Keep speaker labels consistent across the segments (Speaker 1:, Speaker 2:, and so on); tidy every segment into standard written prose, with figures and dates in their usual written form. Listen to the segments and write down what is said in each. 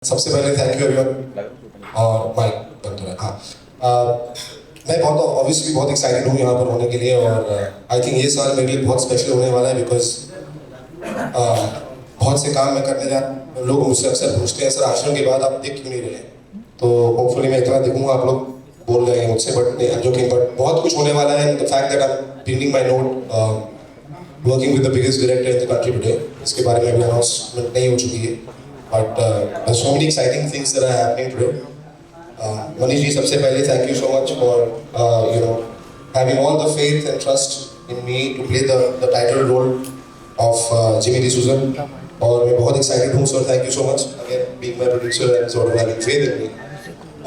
Speaker 1: सबसे पहले thank you everyone और माइक बंद है। हाँ, मैं बहुत ऑब्वियसली बहुत एक्साइटेड हूँ यहाँ पर होने के लिए और आई थिंक ये साल मेरे लिए बहुत स्पेशल होने वाला है बिकॉज बहुत से काम मैं करने जा रहा हूँ। लोग मुझसे अक्सर पूछते हैं सर आश्रम के बाद आप दिख क्यों नहीं रहे, तो होपफुली मैं इतना दिखूंगा। आप लोग बोल रहे हैं मुझसे बट जोकिंग, बट बहुत कुछ होने वाला है। The fact that I am bringing my note working with the biggest director in the country today, इसके बारे में अभी अनाउंसमेंट नहीं हो चुकी है but there's so many exciting things that are happening today. Manish ji, सबसे पहले thank you so much for having all the faith and trust in me to play the title role of Jimmy D'Souza. और मैं बहुत excited हूँ sir, thank you so much again being my producer and sort of having faith in me.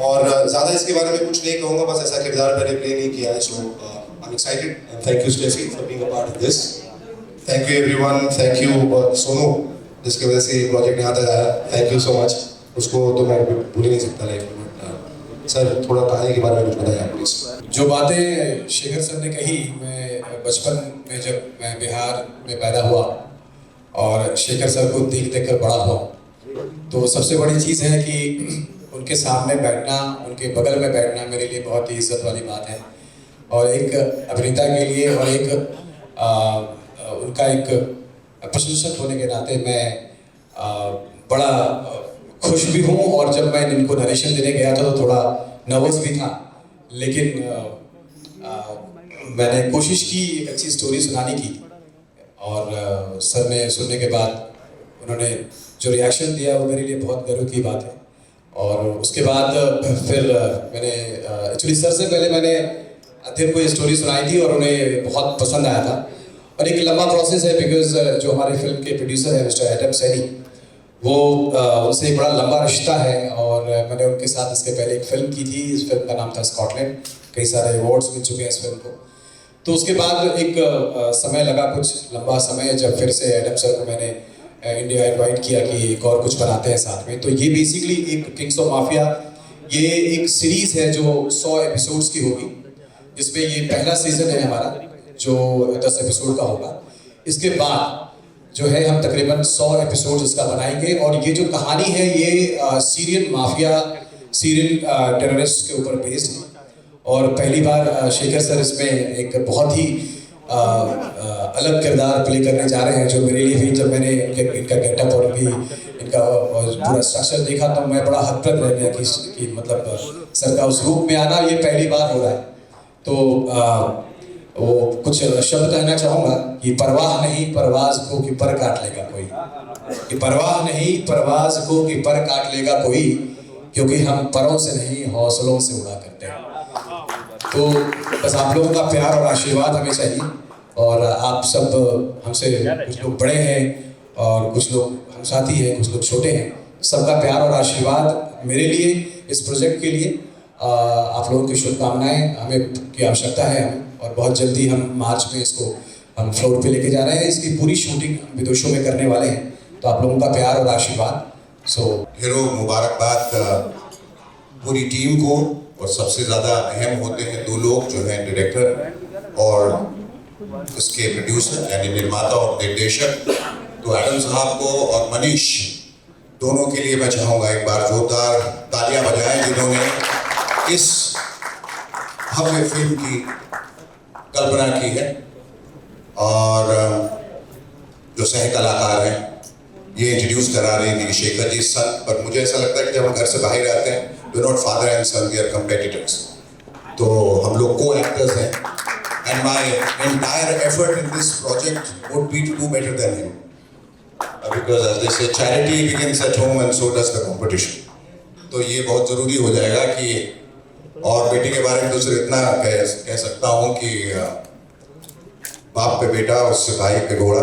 Speaker 1: और ज़्यादा इसके बारे में कुछ नहीं कहूँगा, बस ऐसा किरदार मैंने प्ले नहीं किया है, so I'm excited and thank you Steffi for being a part of this. Thank you everyone, thank you Sonu जिसकी वजह से ये प्रोजेक्ट यहाँ तक आया, थैंक यू सो मच। उसको तो मैं भूल ही नहीं सकता लाइफ में। बट सर थोड़ा कहानी के बारे में कुछ बताइए आप प्लीज़।
Speaker 2: जो बातें शेखर सर ने कही, मैं बचपन में जब मैं बिहार में पैदा हुआ और शेखर सर को देख देख कर बड़ा हुआ, तो सबसे बड़ी चीज़ है कि उनके सामने बैठना, उनके बगल में बैठना मेरे लिए बहुत ही इज्जत वाली बात है। और एक अभिनेता के लिए और एक उनका एक प्रशंसक होने के नाते मैं बड़ा खुश भी हूँ। और जब मैं इनको नरेशन देने गया था तो थोड़ा नर्वस भी था, लेकिन मैंने कोशिश की एक अच्छी स्टोरी सुनाने की। और सर ने सुनने के बाद उन्होंने जो रिएक्शन दिया वो मेरे लिए बहुत गर्व की बात है। और उसके बाद फिर मैंने एक्चुअली सर से पहले मैंने अध्ययन को ये स्टोरी सुनाई थी और उन्हें बहुत पसंद आया था। और एक लंबा प्रोसेस है बिकॉज जो हमारे फिल्म के प्रोड्यूसर हैं मिस्टर एडम सैनी, वो उनसे एक बड़ा लंबा रिश्ता है। और मैंने उनके साथ इसके पहले एक फिल्म की थी, इस फिल्म का नाम था स्कॉटलैंड, कई सारे अवार्ड्स मिल चुके हैं इस फिल्म को। तो उसके बाद एक समय लगा, कुछ लंबा समय, जब फिर से एडम सर को मैंने इंडिया इन्वाइट किया कि एक और कुछ बनाते हैं साथ में। तो ये बेसिकली एक किंग्स ऑफ माफिया, ये एक सीरीज़ है जो 100 एपिसोड्स की होगी, जिसमें ये पहला सीज़न है हमारा जो 10 एपिसोड का होगा। इसके बाद जो है हम तकरीबन 100 एपिसोड इसका बनाएंगे। और ये जो कहानी है ये सीरियन माफिया, सीरियन टेररिस्ट के ऊपर बेस्ड है। और पहली बार शेखर सर इसमें एक बहुत ही अलग किरदार प्ले करने जा रहे हैं, जो मेरे लिए भी, जब मैंने इनका गेटअप और भी इनका पूरा स्ट्रक्चर देखा तो मैं बड़ा हतप्रभ रह गया कि मतलब सर का उस रूप में आना ये पहली बार हो रहा है। तो वो कुछ शब्द कहना चाहूँगा कि परवाह नहीं परवाज को कि पर काट लेगा कोई, कि परवाह नहीं परवाज को कि पर काट लेगा कोई, क्योंकि हम परों से नहीं हौसलों से उड़ा करते हैं। तो बस आप लोगों का प्यार और आशीर्वाद हमें चाहिए। और आप सब हमसे, कुछ लोग बड़े हैं और कुछ लोग हम साथी हैं, कुछ लोग छोटे हैं, सबका प्यार और आशीर्वाद मेरे लिए, इस प्रोजेक्ट के लिए आप लोगों की शुभकामनाएं हमें की आवश्यकता है। और बहुत जल्दी हम मार्च में इसको हम फ्लोर पे लेके जा रहे हैं। इसकी पूरी शूटिंग विदेशों में करने वाले हैं, तो आप लोगों का प्यार और आशीर्वाद। सो
Speaker 3: हीरो मुबारकबाद पूरी टीम को। और सबसे ज़्यादा अहम होते हैं दो लोग जो हैं, डायरेक्टर और उसके प्रोड्यूसर यानी निर्माता और निर्देशक। तो एडम साहब को और मनीष दोनों के लिए मैं चाहूँगा एक बार जोरदार तालियां बजाएं, जिन्होंने इस भव्य फिल्म की कल्पना की है। और जो सह कलाकार हैं ये इंट्रोड्यूस करा रहे हैं कि शेखर जी सन, पर मुझे ऐसा लगता है कि जब हम घर से बाहर आते हैं, we not father and son, we are competitors. तो हम लोग को एक्टर्स हैं and my entire effort in this project would be to do better than him, because as they say charity begins at home and so does the competition. तो ये बहुत ज़रूरी हो जाएगा कि, और बेटी के बारे में तो सिर्फ इतना कह सकता हूँ कि बाप पे बेटा, उससे भाई पे घोड़ा,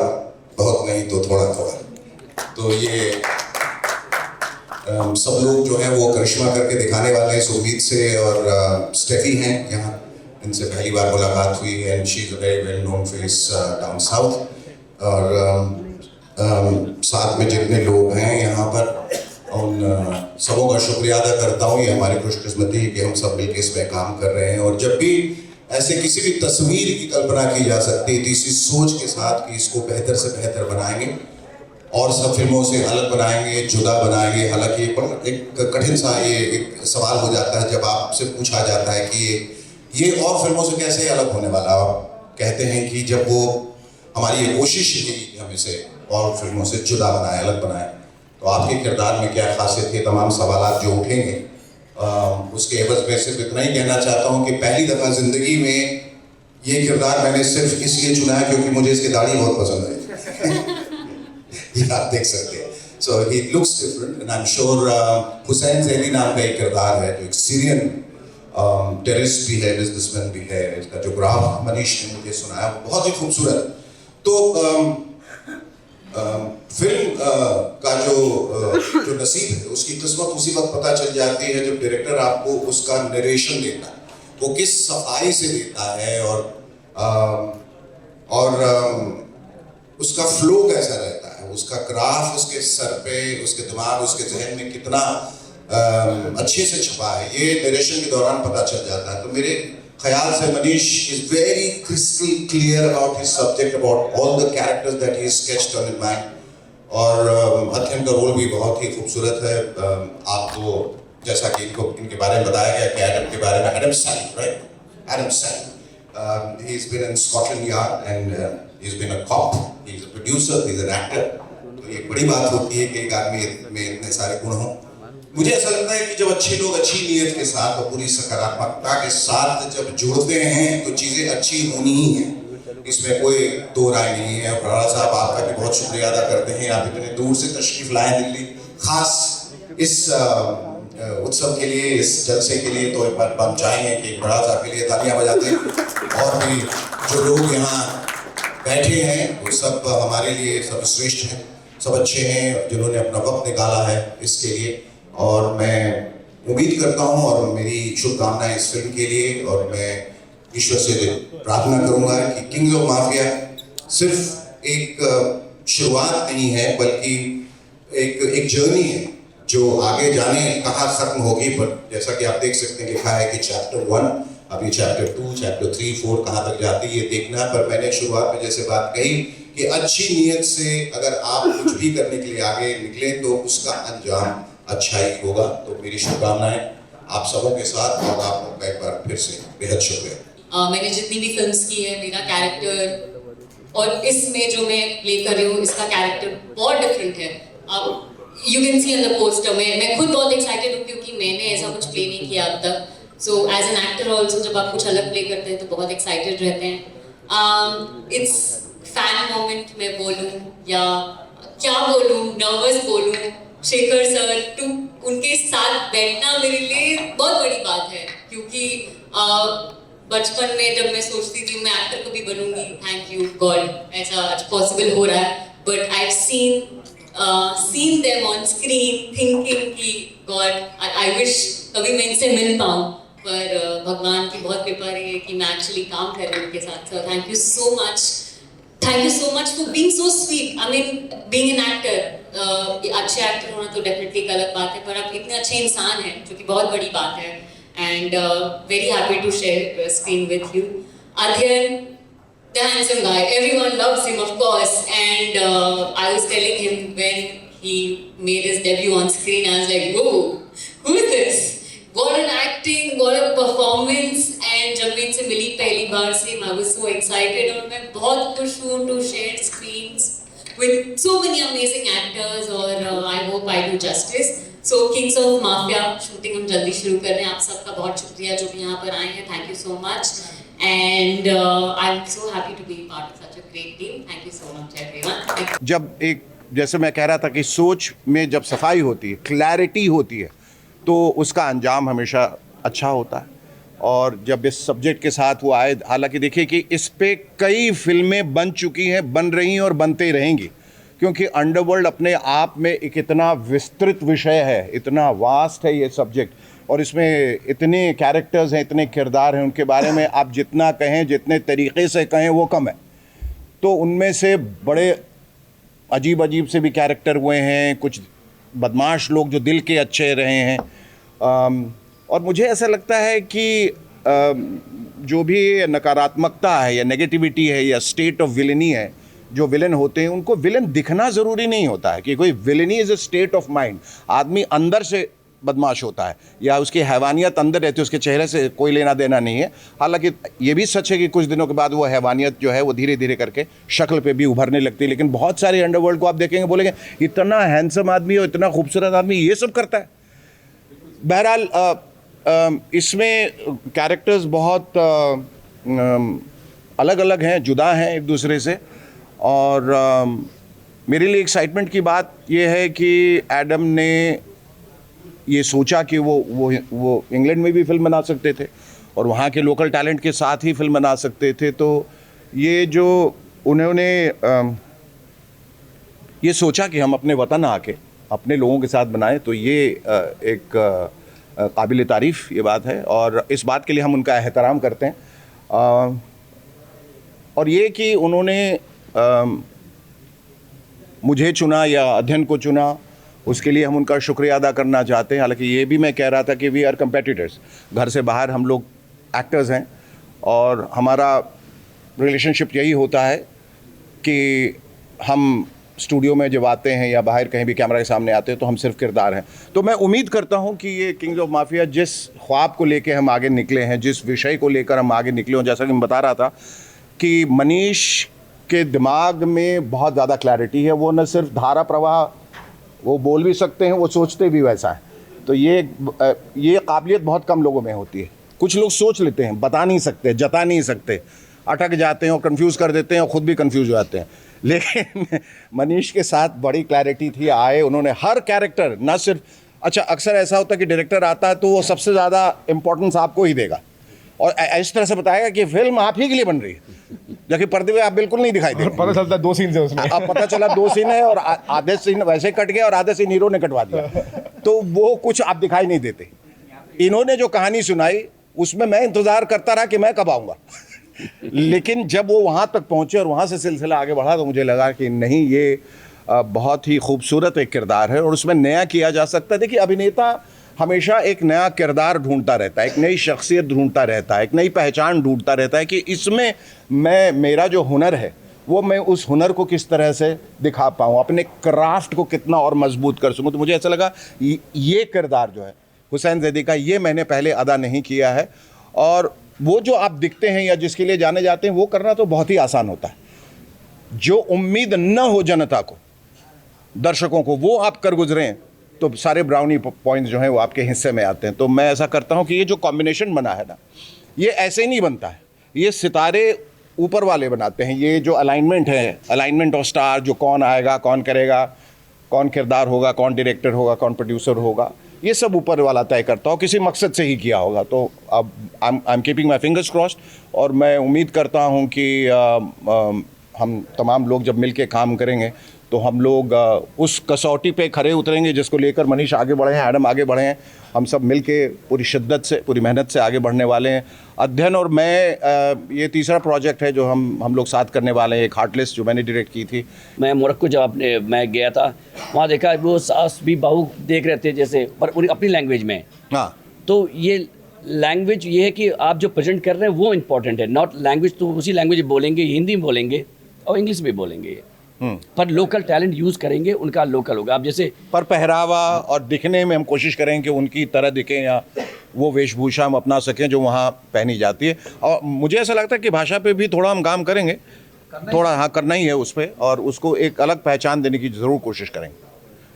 Speaker 3: बहुत नहीं तो थोड़ा थोड़ा। तो ये सब लोग जो हैं वो करिश्मा करके दिखाने वाले हैं सुमीत से। और स्टेफी हैं यहाँ, इनसे पहली बार मुलाकात हुई and she is a very well known face down south. और साथ में जितने लोग हैं यहाँ पर, उन सबों का शुक्रिया अदा करता हूँ। ये हमारी खुशकिस्मती है कि हम सब मिलकर इसमें काम कर रहे हैं। और जब भी ऐसे किसी भी तस्वीर की कल्पना की जा सकती है, तो इसी सोच के साथ कि इसको बेहतर से बेहतर बनाएंगे, और सब फिल्मों से अलग बनाएंगे, जुदा बनाएंगे। हालांकि एक कठिन सा ये एक सवाल हो जाता है जब आपसे पूछा जाता है कि ये और फिल्मों से कैसे अलग होने वाला। आप कहते हैं कि जब वो हमारी ये कोशिश है कि हम इसे और फिल्मों से जुदा बनाए, अलग बनाए, तो आपके किरदार में क्या खासियत है, तमाम सवालात जो उठेंगे उसके एवज में सिर्फ इतना ही कहना चाहता हूँ कि पहली दफ़ा ज़िंदगी में ये किरदार मैंने सिर्फ इसलिए चुना है क्योंकि मुझे इसकी दाढ़ी बहुत पसंद है। ये आप देख सकते हैं। So he looks different and I am sure Hussain Zaidi नाम का एक किरदार है जो एक सीरियन टेररिस्ट भी है, बिजनेसमैन भी है। इसका जो ग्राफ मनीष ने मुझे सुनाया वो बहुत ही खूबसूरत। तो फिल्म का जो नसीब है उसकी किस्मत उसी वक्त पता चल जाती है जब डायरेक्टर आपको उसका नरेशन देता है, वो किस सफाई से देता है और उसका फ्लो कैसा रहता है, उसका ग्राफ उसके सर पे, उसके दिमाग, उसके जहन में कितना अच्छे से छपा है, ये नरेशन के दौरान पता चल जाता है। तो मेरे ख्याल से Manish is very crystal clear about his subject, about all the characters that he sketched on his mind. और अध्ययन का रोल भी बहुत ही खूबसूरत है। आपको जैसा कि इनके बारे में बताया गया कि एडम के बारे में, Adam Sally, right, Adam Sally, he has been in Scotland Yard and he's been a cop, he's a producer, he's an actor। तो ये बड़ी बात होती है कि एक आदमी में इतने सारे गुण हों। मुझे ऐसा लगता है कि जब अच्छे लोग अच्छी नीयत के साथ और पूरी सकारात्मकता के साथ जब जुड़ते हैं तो चीज़ें अच्छी होनी ही हैं, इसमें कोई दो राय नहीं है। बराड़ा साहब आपका भी बहुत शुक्रिया अदा करते हैं, आप इतने दूर से तशरीफ़ लाए दिल्ली, खास इस उत्सव के लिए, इस जलसे के लिए। तो एक बार हम चाहेंगे कि बराड़ा साहब के लिए तालियां बजाते हैं। और भी जो लोग यहाँ बैठे हैं वो सब हमारे लिए सब श्रेष्ठ हैं, सब अच्छे हैं जिन्होंने अपना वक्त निकाला है इसके लिए। और मैं उम्मीद करता हूँ और मेरी शुभकामनाएं इस फिल्म के लिए, और मैं ईश्वर से प्रार्थना करूँगा कि किंग्स ऑफ माफिया सिर्फ एक शुरुआत नहीं है बल्कि एक जर्नी है जो आगे जाने कहाँ ख़त्म होगी। पर जैसा कि आप देख सकते हैं लिखा है कि चैप्टर 1, अभी चैप्टर 2, चैप्टर 3, 4 कहाँ तक जाती है ये देखना। पर मैंने शुरुआत में जैसे बात कही कि अच्छी नीयत से अगर आप कुछ भी करने के लिए आगे निकले तो उसका अंजाम अच्छा ही होगा। तो मेरी शुभकामनाएं आप सबों के साथ, और आप लोग का एक बार फिर से बेहद शुक्रिया।
Speaker 4: मैंने जितनी भी फिल्म्स की है, मेरा कैरेक्टर और इसमें जो मैं प्ले कर रही हूँ इसका कैरेक्टर बहुत डिफरेंट है। अब you can see on the poster में मैं खुद बहुत एक्साइटेड हूँ क्योंकि मैंने ऐसा कुछ प्ले नहीं किया अब तक। So as an actor also जब आप कुछ अलग प्ले करते हैं तो बहुत एक्साइटेड रहते हैं। इट्स फैन मोमेंट मैं बोलूँ या क्या बोलूँ, नर्वस बोलूँ, शेखर सर टू उनके साथ बैठना मेरे लिए बहुत बड़ी बात है क्योंकि बचपन में जब मैं सोचती थी मैं एक्टर कभी बनूंगी, थैंक यू गॉड ऐसा आज पॉसिबल हो रहा है। But I seen them on screen thinking कि गॉड आई विश कभी मैं इनसे मिल पाऊँ, पर भगवान की बहुत कृपा रही है कि मैं एक्चुअली काम कर रही हूँ उनके साथ। Sir thank you so much, thank you so much for being so sweet. I mean being an actor, अच्छे एक्टर होना तो डेफिनेटली एक अलग बात है, पर आप इतने अच्छे इंसान हैं जो कि बहुत बड़ी बात है। And very happy to share screen with you. Adhyayan, the handsome guy, everyone loves him of course, and I was telling him when he made his debut on screen, I was like, whoa, who is this? What an acting, what a performance। and जब मैं इनसे मिली पहली बार से I was so excited और मैं बहुत खुश हूँ to share screens with so many amazing actors और I hope I do justice। So Kings of Mafia shooting हम जल्दी शुरू कर रहे हैं। आप सबका बहुत शुक्रिया जो भी यहाँ पर आए हैं, thank you so much and I'm so happy to be part of such a great team। Thank you so much everyone।
Speaker 5: जब एक जैसे मैं कह रहा था कि सोच में जब सफाई होती है, क्लैरिटी होती है, तो उसका अंजाम हमेशा अच्छा होता है। और जब इस सब्जेक्ट के साथ वो आए, हालांकि देखिए कि इस पे कई फिल्में बन चुकी हैं, बन रही हैं और बनते रहेंगी, क्योंकि अंडरवर्ल्ड अपने आप में एक इतना विस्तृत विषय है, इतना वास्ट है ये सब्जेक्ट, और इसमें इतने कैरेक्टर्स हैं, इतने किरदार हैं, उनके बारे में आप जितना कहें, जितने तरीक़े से कहें वो कम है। तो उनमें से बड़े अजीब अजीब से भी कैरेक्टर हुए हैं, कुछ बदमाश लोग जो दिल के अच्छे रहे हैं। और मुझे ऐसा लगता है कि जो भी नकारात्मकता है या नेगेटिविटी है या स्टेट ऑफ विलनी है, जो विलन होते हैं उनको विलन दिखना ज़रूरी नहीं होता है कि कोई villainy is a state of mind. आदमी अंदर से बदमाश होता है या उसकी हैवानियत अंदर रहती है, उसके चेहरे से कोई लेना देना नहीं है। हालांकि ये भी सच है कि कुछ दिनों के बाद वो हैवानियत जो है वो धीरे धीरे करके शक्ल पे भी उभरने लगती है। लेकिन बहुत सारे अंडरवर्ल्ड को आप देखेंगे, बोलेंगे इतना हैंडसम आदमी और इतना खूबसूरत आदमी ये सब करता है। बहरहाल इसमें कैरेक्टर्स बहुत अलग अलग हैं, जुदा हैं एक दूसरे से। और मेरे लिए एक्साइटमेंट की बात ये है कि एडम ने ये सोचा कि वो इंग्लैंड में भी फिल्म बना सकते थे और वहाँ के लोकल टैलेंट के साथ ही फिल्म बना सकते थे। तो ये जो उन्होंने ये सोचा कि हम अपने वतन आके अपने लोगों के साथ बनाएं, तो ये एक काबिल तारीफ़ ये बात है और इस बात के लिए हम उनका एहतराम करते हैं। और ये कि उन्होंने मुझे चुना या अध्ययन को चुना, उसके लिए हम उनका शुक्रिया अदा करना चाहते हैं। हालांकि ये भी मैं कह रहा था कि वी आर कंपेटिटर्स, घर से बाहर हम लोग एक्टर्स हैं और हमारा रिलेशनशिप यही होता है कि हम स्टूडियो में जब आते हैं या बाहर कहीं भी कैमरा के सामने आते हैं तो हम सिर्फ किरदार हैं। तो मैं उम्मीद करता हूं कि ये किंग्स ऑफ माफिया जिस ख्वाब को लेके हम आगे निकले हैं, जिस विषय को लेकर हम आगे निकले हों, जैसा कि मैं बता रहा था कि मनीष के दिमाग में बहुत ज़्यादा क्लैरिटी है। वो न सिर्फ धारा प्रवाह वो बोल भी सकते हैं, वो सोचते भी वैसा है। तो ये काबिलियत बहुत कम लोगों में होती है। कुछ लोग सोच लेते हैं, बता नहीं सकते, जता नहीं सकते, अटक जाते हैं और कंफ्यूज कर देते हैं और ख़ुद भी कंफ्यूज हो जाते हैं। लेकिन मनीष के साथ बड़ी क्लैरिटी थी। आए, उन्होंने हर कैरेक्टर, ना सिर्फ, अच्छा अक्सर ऐसा होता है कि डायरेक्टर आता है तो वो सबसे ज़्यादा इम्पोर्टेंस आपको ही देगा और इस तरह से बताएगा कि फिल्म आप ही के लिए बन रही है, जबकि पर्दे में आप बिल्कुल नहीं दिखाई दे।
Speaker 6: पता चलता है 2 सीन है उसमें।
Speaker 5: अब पता चला 2 सीन है और आधे सीन वैसे कट गए और आधे सीन हीरो ने कटवा दिया, तो वो कुछ आप दिखाई नहीं देते। इन्होंने जो कहानी सुनाई उसमें मैं इंतज़ार करता रहा कि मैं कब आऊँगा लेकिन जब वो वहाँ तक पहुँचे और वहाँ से सिलसिला आगे बढ़ा तो मुझे लगा कि नहीं, ये बहुत ही खूबसूरत एक किरदार है और उसमें नया किया जा सकता है। देखिए, अभिनेता हमेशा एक नया किरदार ढूंढता रहता है, एक नई शख्सियत ढूंढता रहता है, एक नई पहचान ढूंढता रहता है कि इसमें मेरा जो हुनर है वो मैं उस हुनर को किस तरह से दिखा पाऊँ, अपने क्राफ्ट को कितना और मजबूत कर सकूँ। तो मुझे ऐसा लगा ये किरदार जो है हुसैन जैदी का, ये मैंने पहले अदा नहीं किया है। और वो जो आप दिखते हैं या जिसके लिए जाने जाते हैं वो करना तो बहुत ही आसान होता है। जो उम्मीद न हो जनता को, दर्शकों को, वो आप कर गुजरें तो सारे ब्राउनी पॉइंट्स जो हैं वो आपके हिस्से में आते हैं। तो मैं ऐसा करता हूं कि ये जो कॉम्बिनेशन बना है ना, ये ऐसे नहीं बनता है, ये सितारे ऊपर वाले बनाते हैं। ये जो अलाइनमेंट है, अलाइनमेंट ऑफ स्टार, जो कौन आएगा, कौन करेगा, कौन किरदार होगा, कौन डायरेक्टर होगा, कौन प्रोड्यूसर होगा, ये सब ऊपर वाला तय करता हो, किसी मकसद से ही किया होगा। तो अब I am keeping my fingers crossed और मैं उम्मीद करता हूँ कि हम तमाम लोग जब मिल के काम करेंगे तो हम लोग उस कसौटी पे खरे उतरेंगे जिसको लेकर मनीष आगे बढ़े हैं, एडम आगे बढ़े हैं। हम सब मिल के पूरी शिद्दत से, पूरी मेहनत से आगे बढ़ने वाले हैं। अध्ययन और मैं, ये तीसरा प्रोजेक्ट है जो हम लोग साथ करने वाले हैं। एक हार्टलेस जो मैंने डायरेक्ट की थी।
Speaker 7: मैं मोरक्को जब मैं गया था, वहाँ देखा वो सास भी बहू देख रहे थे जैसे, पर उनकी अपनी लैंग्वेज में।
Speaker 5: हाँ,
Speaker 7: तो ये लैंग्वेज ये है कि आप जो प्रेजेंट कर रहे हैं वो इम्पोर्टेंट है, नॉट लैंग्वेज। तो उसी लैंग्वेज बोलेंगे, हिंदी में बोलेंगे और इंग्लिश में बोलेंगे, पर लोकल टैलेंट यूज़ करेंगे, उनका लोकल होगा। आप जैसे
Speaker 5: पर पहरावा और दिखने में हम कोशिश करें कि उनकी तरह दिखें या वो वेशभूषा हम अपना सकें जो वहाँ पहनी जाती है। और मुझे ऐसा लगता है कि भाषा पे भी थोड़ा हम काम करेंगे, थोड़ा हाँ करना ही है उस पर, और उसको एक अलग पहचान देने की ज़रूर कोशिश करेंगे।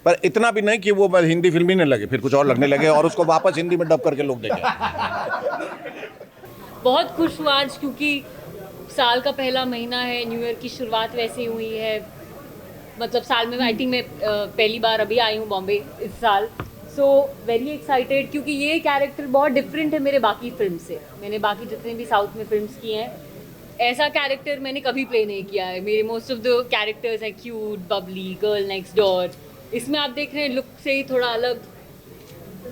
Speaker 5: पर इतना भी नहीं कि वो हिंदी फिल्म ही नहीं लगे, फिर कुछ और लगने लगे और उसको वापस हिंदी में डब करके लोग देखें।
Speaker 8: बहुत खुश हुआ आज, क्योंकि साल का पहला महीना है, न्यू ईयर की शुरुआत वैसे ही हुई है। मतलब साल में आई थिंक मैं पहली बार अभी आई हूँ बॉम्बे इस साल। सो वेरी एक्साइटेड, क्योंकि ये कैरेक्टर बहुत डिफरेंट है मेरे बाकी फिल्म से। मैंने बाकी जितने भी साउथ में फिल्म्स की हैं, ऐसा कैरेक्टर मैंने कभी प्ले नहीं किया है। मेरे मोस्ट ऑफ द कैरेक्टर्स हैं cute, Babli, girl next door. इसमें आप देख रहे हैं लुक से ही थोड़ा अलग,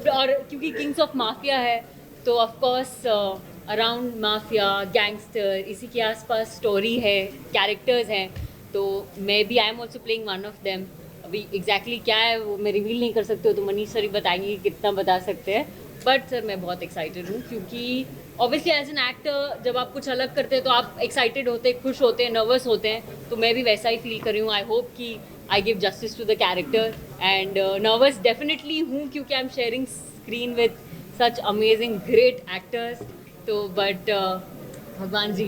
Speaker 8: और क्योंकि किंग्स ऑफ माफिया है तो of course around mafia, gangster, इसी के आसपास स्टोरी है, कैरेक्टर्स हैं। तो मैं भी, I am also playing one of them. अभी एग्जैक्टली क्या है वो मैं रिवील नहीं कर सकती हूँ, तो मनीष सर ही बताएंगे कि कितना बता सकते हैं। बट सर मैं बहुत एक्साइटेड हूँ क्योंकि ऑब्वियसली एज एन एक्टर जब आप कुछ अलग करते हैं तो आप एक्साइटेड होते हैं, खुश होते हैं, नर्वस होते हैं, तो मैं भी वैसा ही फील कर रही हूँ. आई होप कि I give justice to the character and nervous definitely हूँ क्योंकि I am sharing screen with such amazing great actors. तो बट भगवान जी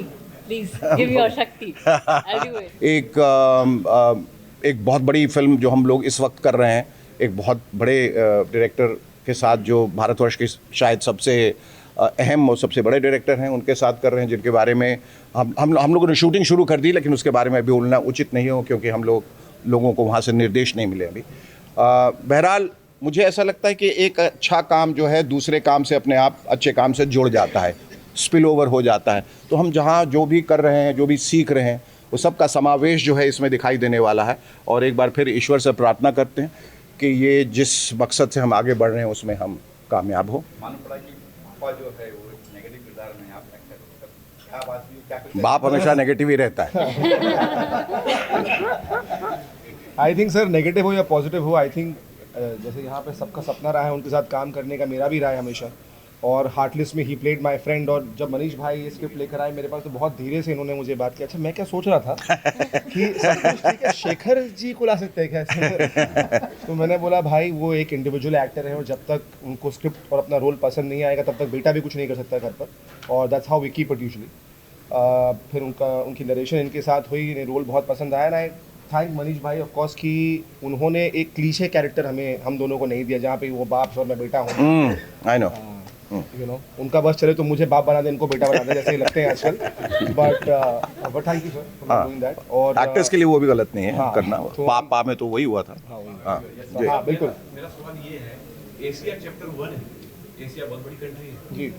Speaker 8: प्लीज गिव योर शक्ति. I'll do it.
Speaker 5: एक बहुत बड़ी फिल्म जो हम लोग इस वक्त कर रहे हैं, एक बहुत बड़े डायरेक्टर के साथ जो भारतवर्ष के शायद सबसे अहम और सबसे बड़े डायरेक्टर हैं, उनके साथ कर रहे हैं, जिनके बारे में हम लोगों ने शूटिंग शुरू कर दी, लेकिन उसके बारे में अभी बोलना उचित नहीं हो क्योंकि हम लोगों को वहाँ से निर्देश नहीं मिले अभी. बहरहाल मुझे ऐसा लगता है कि एक अच्छा काम जो है दूसरे काम से अपने आप अच्छे काम से जुड़ जाता है, स्पिल ओवर हो जाता है. तो हम जहाँ जो भी कर रहे हैं, जो भी सीख रहे हैं, वो सब का समावेश जो है इसमें दिखाई देने वाला है. और एक बार फिर ईश्वर से प्रार्थना करते हैं कि ये जिस मकसद से हम आगे बढ़ रहे हैं उसमें हम कामयाब हो. बाप हमेशा नेगेटिव ही रहता है.
Speaker 6: आई थिंक सर नेगेटिव हो या पॉजिटिव हो, आई थिंक जैसे यहाँ पे सबका सपना रहा है उनके साथ काम करने का, मेरा भी रहा है हमेशा. और हार्टलेस में ही प्लेड माय फ्रेंड. और जब मनीष भाई ये स्क्रिप्ट लेकर आए मेरे पास तो बहुत धीरे से इन्होंने मुझे बात की. अच्छा मैं क्या सोच रहा था कि सब कुछ ठीक है, शेखर जी को ला सकते हैं क्या ऐसे? तो मैंने बोला भाई वो एक इंडिविजुअल एक्टर है और जब तक उनको स्क्रिप्ट और अपना रोल पसंद नहीं आएगा तब तक बेटा भी कुछ नहीं कर सकता घर पर. और that's how we keep it usually. फिर उनकी नरेशन इनके साथ हुई, इन्हें रोल बहुत पसंद आया. ना थैंक मनीष भाई ऑफ कोर्स कि उन्होंने एक क्लीशे कैरेक्टर हम दोनों को नहीं दिया जहाँ पे वो बाप और मैं बेटा हूँ.
Speaker 5: I know.
Speaker 6: यू नो उनका बस चले तो मुझे बाप बना दे, इनको बेटा बना दे, जैसे ही लगते हैं आजकल. But thank you sir for doing that. और
Speaker 5: एक्टर्स के लिए वो भी गलत नहीं है करना.
Speaker 6: तो
Speaker 5: पापा में तो वही हुआ था.
Speaker 6: हाँ बिल्कुल.
Speaker 9: मेरा सवाल ये है, एशिया चैप्टर 1 है, एशिया बहुत बड़ी कंट्री है
Speaker 6: जी.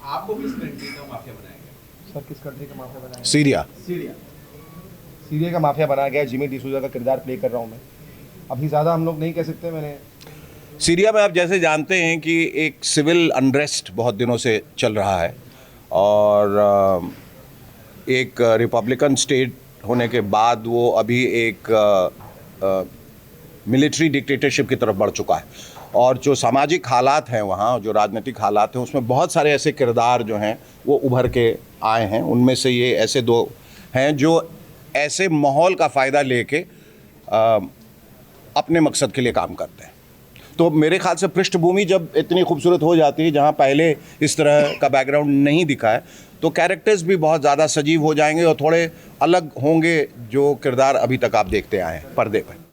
Speaker 9: आपको किस कंट्री का माफिया बनाया गया?
Speaker 6: सर किस कंट्री का माफिया बनाया?
Speaker 5: सीरिया.
Speaker 6: सीरिया का माफिया बनाया गया. जिमी डिसूजा का किरदार प्ले कर रहा हूँ मैं. अभी ज़्यादा हम लोग नहीं कह सकते. मैंने
Speaker 5: सीरिया में आप जैसे जानते हैं कि एक सिविल अनरेस्ट बहुत दिनों से चल रहा है और एक रिपब्लिकन स्टेट होने के बाद वो अभी एक मिलिट्री डिक्टेटरशिप की तरफ बढ़ चुका है. और जो सामाजिक हालात हैं वहाँ, जो राजनीतिक हालात हैं, उसमें बहुत सारे ऐसे किरदार जो हैं वो उभर के आए हैं. उनमें से ये ऐसे दो हैं जो ऐसे माहौल का फ़ायदा लेके अपने मकसद के लिए काम करते हैं. तो मेरे ख्याल से पृष्ठभूमि जब इतनी खूबसूरत हो जाती है जहाँ पहले इस तरह का बैकग्राउंड नहीं दिखा है, तो कैरेक्टर्स भी बहुत ज़्यादा सजीव हो जाएंगे और थोड़े अलग होंगे जो किरदार अभी तक आप देखते आए हैं पर्दे पर.